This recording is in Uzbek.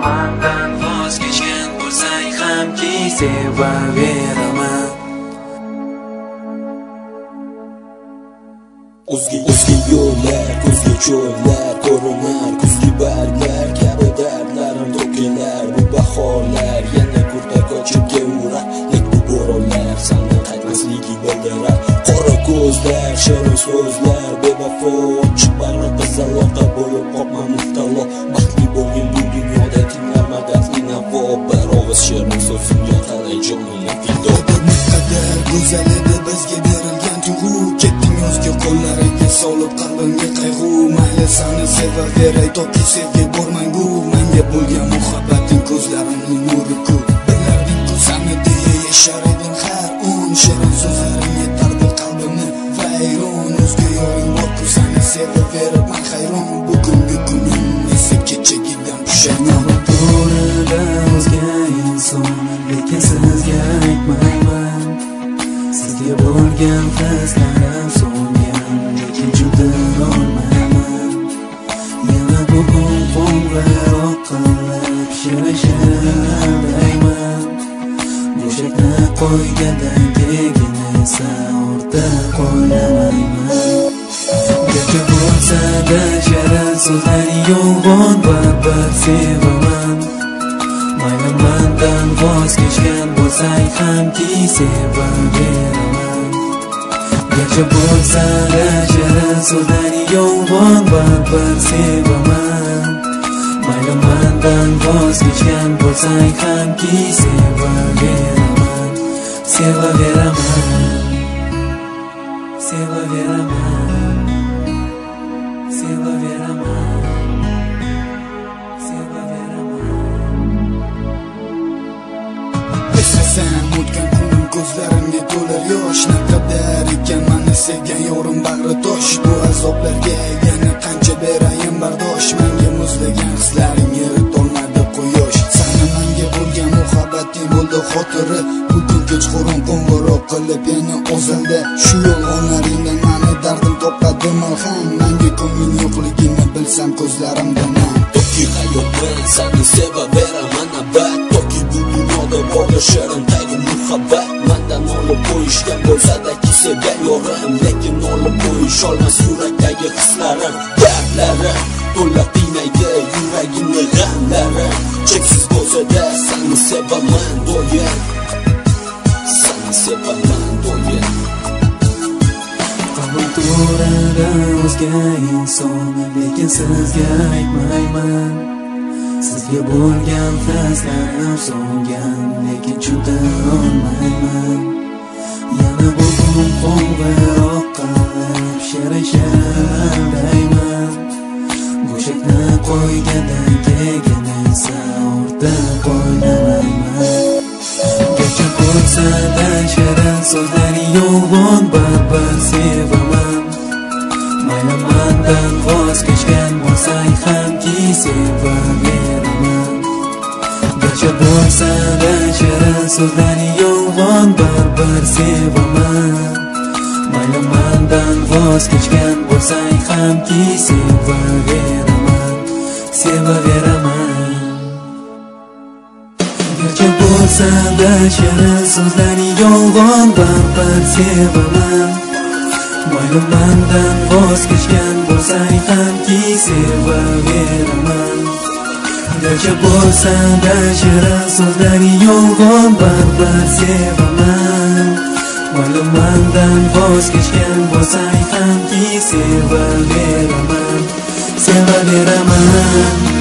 Mandan voz kechgan bo'lsang hamki sevaveraman. O'zga yo'llar, ko'zga cho'llar ko'rinar, kuzgi barglar kabi dardlarim to'kilar. Bu bahorlar yana kurta qochib kelurar, lek bu bo'ronlar sandan qaytmasligi bildirar. Qora ko'zlar, shirin so'zlar, bevafo ochiq barra qizaloqa bo'lib qopma muftalo. Baxtli bo'lgin bu dunyoda tinglar madadli navo, bir og'iz shirin so'zingga qalay jonimni fido. Naqadar go'zal edi bizga berilgan tuyg'u, ketding o'zga qo'llariga solib qalbimga qayg'u. Mayli seni sevaveray toki sevgi bormangu, menga bo'lgan muhabbating ko'zlarimning nuri-ku. Bilarding-ku seni deya yashar edim har on, shirin so'zlaring yetardi qalbimni vayron. O'zga yoring bor-ku seni sevaveribman hayron, bugungi kunim esa kechagidan pushaymon. To'rida o'zga inson, lekin sizga aytmayman. Sizga bo'lgan hislarim so'ngan, lekin juda olmayman. Yana bugun qo'ng'iroq qilib shirin-shirin mushakni qo'ygandan keyin esa ortda qo'ymayman. Garchi bo'lsa-da shirin so'zlaring yo'g'on, baribir sevaman. Mayli mandan voz kechgan bo'lsang hamki sevaveraman. Garchi bo'lsa-da shirin so'zlaring yo'g'on, baribir sevaman. Mayli mandan voz kechgan bo'lsang hamki sevaveraman. Sevaveraman, sevaveraman, sevaveraman, sevaveraman. Eslasam o'tgan kunim ko'zlarimga to'lar yosh, naqadar ekan meni sevgan yorim bag'ri tosh. Bu azoblarga yana qancha berayin bardosh, menga muzlagan hislaring eritolmadi quyosh. Seni menga bo'lgan muhabbating bo'ldi xotiri, bugun kechqurun qo'ng'iroq qilib yana ozildi. Shu yolg'onlaringdan meni dardim topadi malham, menga ko'ngling yo'qligini bilsam ko'zlarimdan. Toki hayotman seni sevaveraman abad, toki bu dunyoda bor shirin tagi muhabbat. Mendan olib qo'yishgan bo'lsa-da ki sevgan yorim, lekin olib qo'yisholmas yurakdagi hislarim. Dardlarim to'lab qiynaydi yuragimni g'amlarim. Cheksiz bo'lsa-da seni sevaman do'yim, seni sevaman do'yim. Qabul to'rida o'zga inson, lekin sizga aytmayman. Sizga bo'lgan hislarim so'ngan, lekin juda olmayman. Yana bugun qo'ng'iroq qilib shirin-shirin mushakni qo'ygandan keyin esa ortda qo'ymayman. Garchi bo'lsa-da shirin so'zlaring yo'g'on, baribir sevaman. Mayli mandan voz kechgan bo'lsang hamki sevaveraman. Garchi bo'lsa-da shirin so'zlaring yo'g'on, baribir sevaman. Mayli mandan voz kechgan bo'lsang hamki sevaveraman, sevaveraman. Garchi bo'lsa-da shirin so'zlaring yo'g'on, baribir sevaman. Mayli mandan voz kechgan bo'lsang hamki sevaveraman. Garchi bo'lsa-da shirin so'zlaring yo'g'on, baribir sevaman. Mayli mandan voz kechgan bo'lsang hamki sevaveraman, sevaveraman.